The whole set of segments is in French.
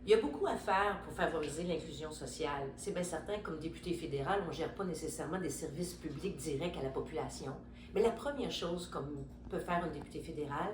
Il y a beaucoup à faire pour favoriser l'inclusion sociale. C'est bien certain, comme député fédéral, on ne gère pas nécessairement des services publics directs à la population. Mais la première chose, comme peut faire un député fédéral,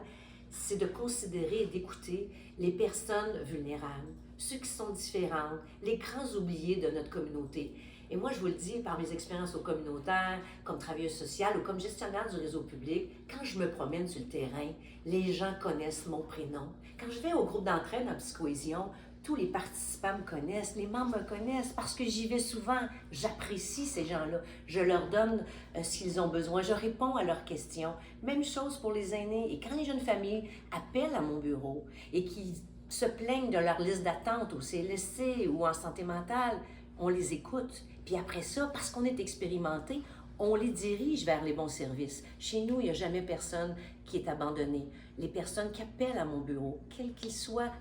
c'est de considérer et d'écouter les personnes vulnérables, ceux qui sont différents, les grands oubliés de notre communauté. Et moi, je vous le dis, par mes expériences au communautaire, comme travailleuse sociale ou comme gestionnaire du réseau public, quand je me promène sur le terrain, les gens connaissent mon prénom. Quand je vais au groupe d'entraide en psychohésion, tous les participants me connaissent, les membres me connaissent parce que j'y vais souvent. J'apprécie ces gens-là. Je leur donne ce qu'ils ont besoin. Je réponds à leurs questions. Même chose pour les aînés. Et quand les jeunes familles appellent à mon bureau et qui se plaignent de leur liste d'attente au CLSC ou en santé mentale, on les écoute. Puis après ça, parce qu'on est expérimenté, on les dirige vers les bons services. Chez nous, il n'y a jamais personne qui est abandonné. Les personnes qui appellent à mon bureau, quels qu'ils soient,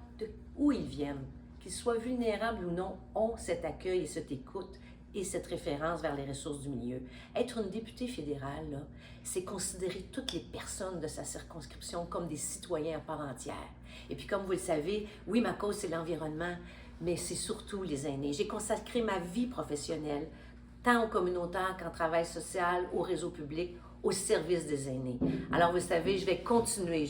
où ils viennent, qu'ils soient vulnérables ou non, ont cet accueil et cette écoute et cette référence vers les ressources du milieu. Être une députée fédérale, là, c'est considérer toutes les personnes de sa circonscription comme des citoyens à part entière. Et puis comme vous le savez, oui, ma cause, c'est l'environnement, mais c'est surtout les aînés. J'ai consacré ma vie professionnelle tant au communautaire qu'en travail social, au réseau public, au service des aînés. Alors, vous savez, je vais continuer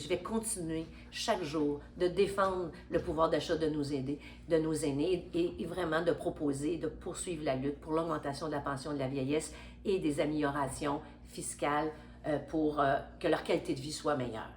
chaque jour de défendre le pouvoir d'achat de nos aînés et vraiment de proposer, de poursuivre la lutte pour l'augmentation de la pension de la vieillesse et des améliorations fiscales pour que leur qualité de vie soit meilleure.